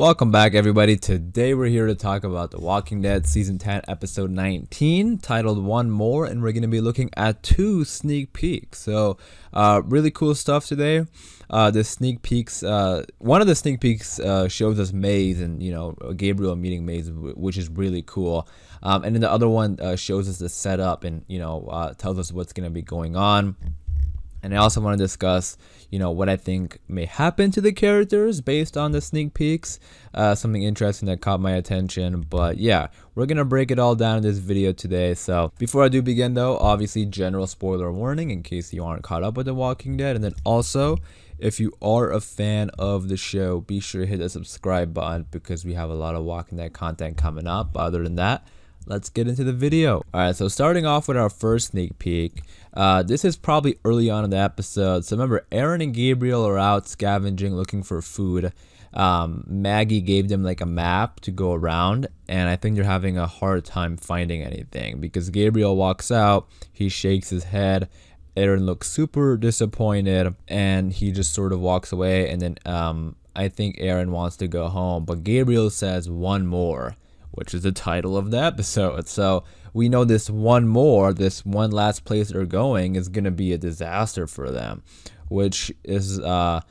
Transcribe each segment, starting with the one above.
Welcome back, everybody. Today we're here to talk about The Walking Dead Season 10, Episode 19, titled One More, and we're going to be looking at two sneak peeks. So, really cool stuff today. The sneak peeks, one of the sneak peeks shows us Maze and, Gabriel meeting Maze, which is really cool. And then the other one shows us the setup and, tells us what's going to be going on. And I also want to discuss, what I think may happen to the characters based on the sneak peeks. Something interesting that caught my attention. But yeah, we're going to break it all down in this video today. So before I do begin though, obviously general spoiler warning in case you aren't caught up with The Walking Dead. And then also, if you are a fan of the show, be sure to hit the subscribe button because we have a lot of Walking Dead content coming up. Other than that, let's get into the video. Alright, so starting off with our first sneak peek. This is probably early on in the episode. So remember, Aaron and Gabriel are out scavenging, looking for food. Maggie gave them like a map to go around, and I think they're having a hard time finding anything because Gabriel walks out, he shakes his head. Aaron looks super disappointed, and he just sort of walks away. And then I think Aaron wants to go home, but Gabriel says one more, which is the title of the episode. So we know this one last place they're going is going to be a disaster for them, which I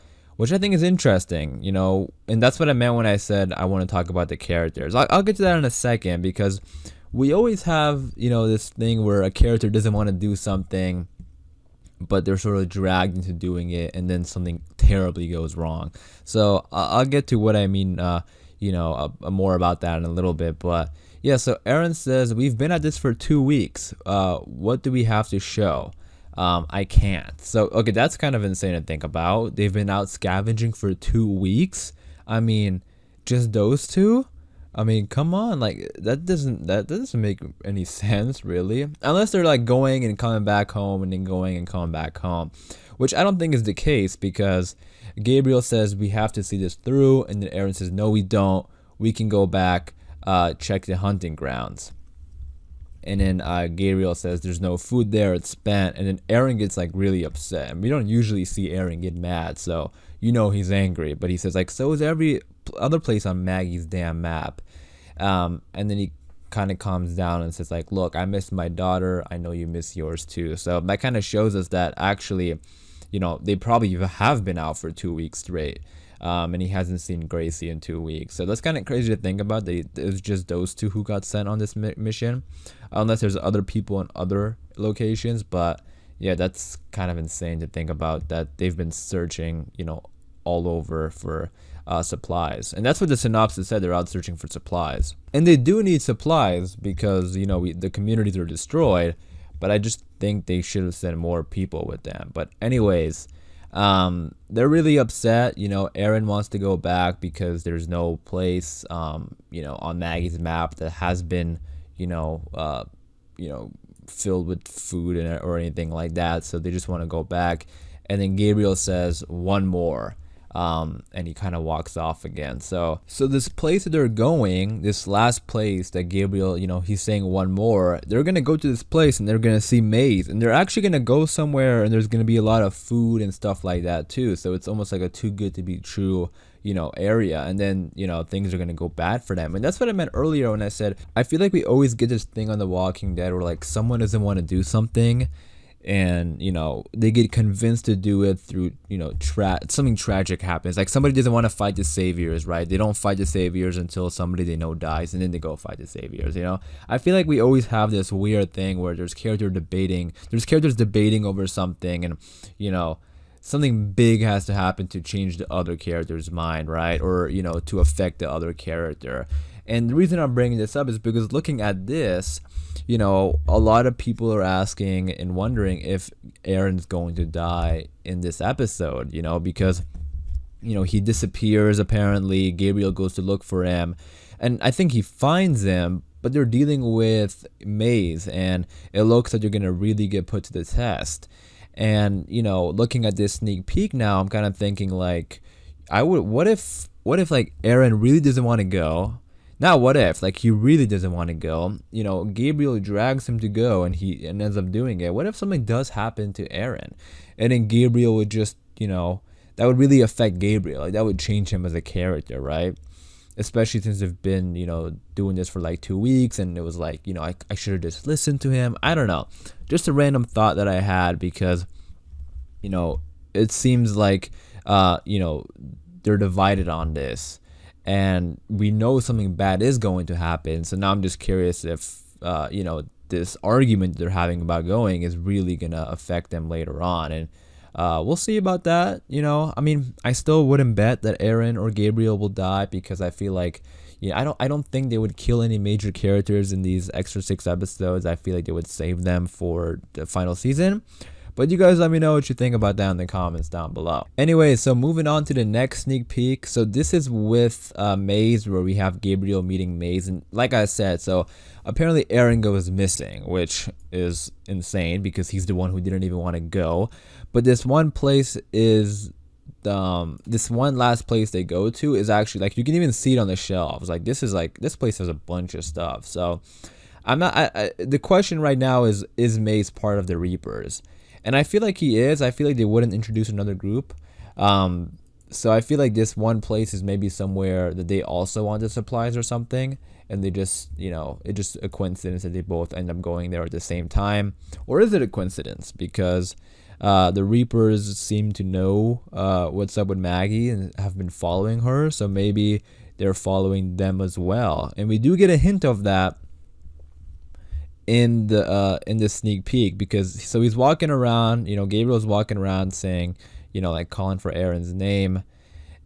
think is interesting, and that's what I meant when I said I want to talk about the characters. I'll get to that in a second, because we always have, this thing where a character doesn't want to do something, but they're sort of dragged into doing it, and then something terribly goes wrong. So I'll get to what I mean, more about that in a little bit. But yeah, so Aaron says, we've been at this for 2 weeks. What do we have to show? I can't. So, okay, that's kind of insane to think about. They've been out scavenging for 2 weeks. I mean, just those two? I mean, come on, like that doesn't make any sense, really. Unless they're like going and coming back home and then going and coming back home, which I don't think is the case, because Gabriel says we have to see this through, and then Aaron says no, we don't. We can go back, check the hunting grounds. And then Gabriel says there's no food there, it's spent. And then Aaron gets like really upset. And we don't usually see Aaron get mad, so he's angry. But he says like, so is every other place on Maggie's damn map. And then he kind of calms down and says like, look, I miss my daughter, I know you miss yours too. So that kind of shows us that actually, they probably have been out for 2 weeks straight. And he hasn't seen Gracie in 2 weeks. So that's kind of crazy to think about. It was just those two who got sent on this mission, unless there's other people in other locations. But yeah, that's kind of insane to think about, that they've been searching, all over for supplies. And that's what the synopsis said. They're out searching for supplies, and they do need supplies because the communities are destroyed. But I just think they should have sent more people with them. But anyways, they're really upset. Aaron wants to go back because there's no place on Maggie's map that has been filled with food or anything like that. So they just want to go back. And then Gabriel says one more. And he kind of walks off again. So this place that they're going, this last place that Gabriel, he's saying one more, they're going to go to this place and they're going to see Maze, and they're actually going to go somewhere and there's going to be a lot of food and stuff like that too. So it's almost like a too good to be true, area. And then, things are going to go bad for them. And that's what I meant earlier when I said, I feel like we always get this thing on The Walking Dead where like someone doesn't want to do something, and they get convinced to do it through something tragic happens. Like somebody doesn't want to fight the saviors, right? They don't fight the saviors until somebody they know dies, and then they go fight the saviors. I feel like we always have this weird thing where there's characters debating over something, and something big has to happen to change the other character's mind, right? Or to affect the other character. And the reason I'm bringing this up is because looking at this, a lot of people are asking and wondering if Aaron's going to die in this episode, because, he disappears apparently. Gabriel goes to look for him, and I think he finds him, but they're dealing with Maze, and it looks like they're going to really get put to the test. And, looking at this sneak peek now, I'm kind of thinking like, what if like Aaron really doesn't want to go? Now, what if, like, he really doesn't want to go? Gabriel drags him to go, and he ends up doing it. What if something does happen to Aaron? And then Gabriel would just, that would really affect Gabriel. Like, that would change him as a character, right? especially since they've been, doing this for like 2 weeks, and it was like, I should have just listened to him. I don't know. Just a random thought that I had because, it seems like, they're divided on this, and we know something bad is going to happen. So now I'm just curious if, this argument they're having about going is really gonna affect them later on, and we'll see about that. I mean, I still wouldn't bet that Aaron or Gabriel will die because I feel like, I don't think they would kill any major characters in these extra 6 episodes. I feel like they would save them for the final season. But you guys let me know what you think about that in the comments down below. Anyway, so moving on to the next sneak peek. So this is with Maze, where we have Gabriel meeting Maze. And like I said, so apparently Aaron goes missing, which is insane because he's the one who didn't even want to go. But this one place is, this one last place they go to is actually, like, you can even see it on the shelves. Like, this place has a bunch of stuff. So I'm not, the question right now is Maze part of the Reapers? And I feel like he is. I feel like they wouldn't introduce another group. So I feel like this one place is maybe somewhere that they also wanted supplies or something. And they just, it's just a coincidence that they both end up going there at the same time. Or is it a coincidence? Because the Reapers seem to know what's up with Maggie and have been following her. So maybe they're following them as well. And we do get a hint of that in the sneak peek, because so he's walking around, Gabriel's walking around saying, like calling for Aaron's name,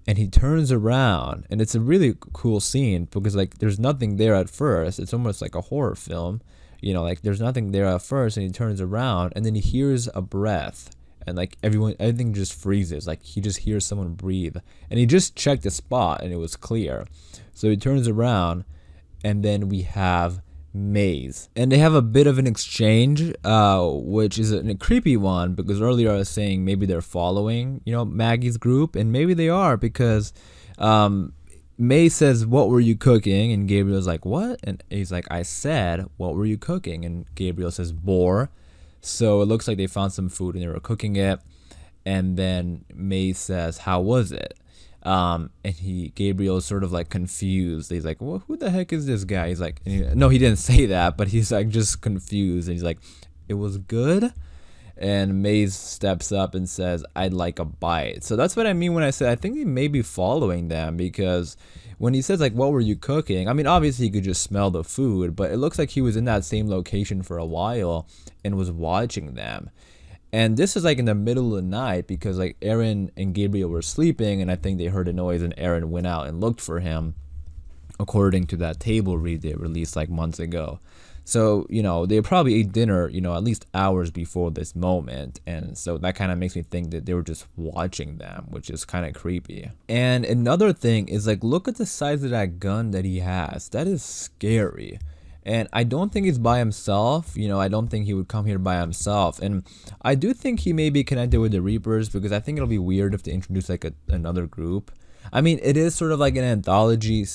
and he turns around, and it's a really cool scene because, like, there's nothing there at first. It's almost like a horror film, like there's nothing there at first, and he turns around, and then he hears a breath, and like everything just freezes. Like, he just hears someone breathe, and he just checked the spot and it was clear. So he turns around, and then we have Maze, and they have a bit of an exchange, which is a creepy one, because earlier I was saying maybe they're following, Maggie's group, and maybe they are, because Maze says, "What were you cooking?" And Gabriel's like, "What?" And he's like, "I said, what were you cooking?" And Gabriel says, "Boar." So it looks like they found some food and they were cooking it. And then Maze says, "How was it?" And Gabriel is sort of like confused. He's like, "Well, who the heck is this guy?" He's like, no, he didn't say that, but he's like just confused. And he's like, "It was good." And Maze steps up and says, "I'd like a bite." So that's what I mean when I said I think he may be following them, because when he says, like, "What were you cooking?" I mean, obviously he could just smell the food, but it looks like he was in that same location for a while and was watching them. And this is like in the middle of the night, because like Aaron and Gabriel were sleeping, and I think they heard a noise, and Aaron went out and looked for him, according to that table read they released like months ago. So, they probably ate dinner, at least hours before this moment. And so that kind of makes me think that they were just watching them, which is kind of creepy. And another thing is, like, look at the size of that gun that he has. That is scary. And I don't think he's by himself. I don't think he would come here by himself. And I do think he may be connected with the Reapers, because I think it'll be weird if they introduce like another group. I mean, it is sort of like an anthology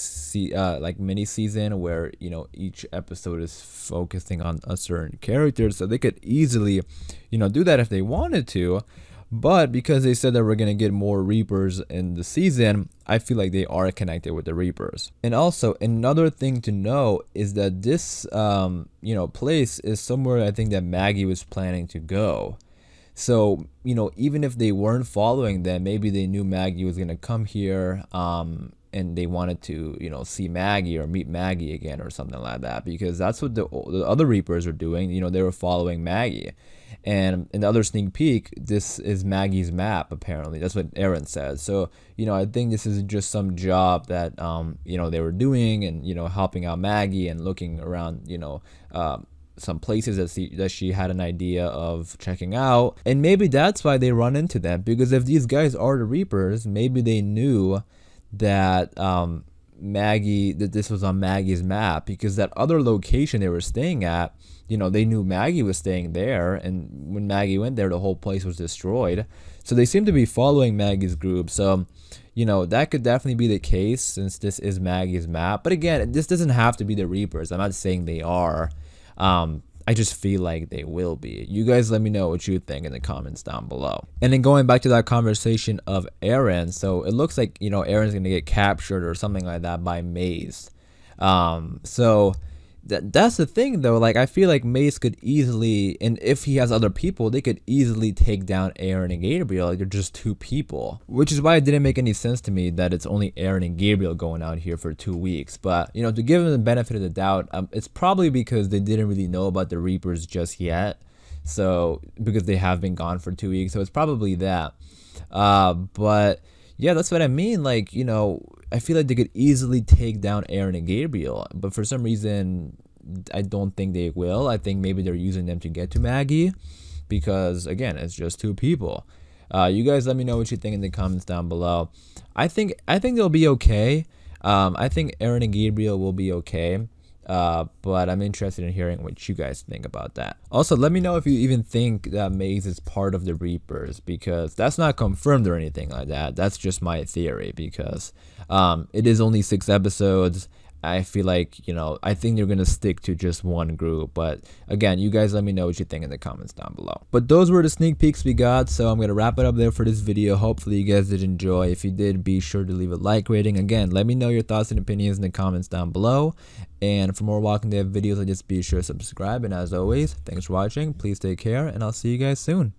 like mini season where, each episode is focusing on a certain character. So they could easily, do that if they wanted to. But because they said that we're going to get more Reapers in the season, I feel like they are connected with the Reapers. And also, another thing to know is that this, place is somewhere I think that Maggie was planning to go. So, even if they weren't following them, maybe they knew Maggie was going to come here, and they wanted to, see Maggie or meet Maggie again or something like that, because that's what the other Reapers are doing. They were following Maggie. And in the other sneak peek, this is Maggie's map, apparently. That's what Aaron said. So, I think this is just some job that, they were doing, and, helping out Maggie and looking around, some places that she had an idea of checking out. And maybe that's why they run into them, because if these guys are the Reapers, maybe they knew that that this was on Maggie's map, because that other location they were staying at, they knew Maggie was staying there, and when Maggie went there, the whole place was destroyed. So they seem to be following Maggie's group. So, that could definitely be the case, since this is Maggie's map. But again, this doesn't have to be the Reapers. I'm not saying they are. I just feel like they will be. You guys let me know what you think in the comments down below. And then going back to that conversation of Eren, so it looks like, you know, Eren's gonna get captured or something like that by Maze. So that's the thing though, like I feel like Mace could easily, and if he has other people, they could easily take down Eren and Gabriel. Like they're just two people, which is why it didn't make any sense to me that it's only Eren and Gabriel going out here for 2 weeks. But you know, to give them the benefit of the doubt, it's probably because they didn't really know about the Reapers just yet, so because they have been gone for 2 weeks, so it's probably that. But yeah, that's what I mean. Like, you know, I feel like they could easily take down Eren and Gabriel, but for some reason, I don't think they will. I think maybe they're using them to get to Maggie, because again, it's just two people. You guys let me know what you think in the comments down below. I think they'll be okay. I think Eren and Gabriel will be okay. But I'm interested in hearing what you guys think about that. Also, let me know if you even think that Maze is part of the Reapers, because that's not confirmed or anything like that. That's just my theory, because it is only 6 episodes. I feel like, you know, I think they're going to stick to just one group. But again, you guys let me know what you think in the comments down below. But those were the sneak peeks we got. So I'm going to wrap it up there for this video. Hopefully you guys did enjoy. If you did, be sure to leave a like rating. Again, let me know your thoughts and opinions in the comments down below. And for more Walking Dead videos, just be sure to subscribe. And as always, thanks for watching. Please take care, and I'll see you guys soon.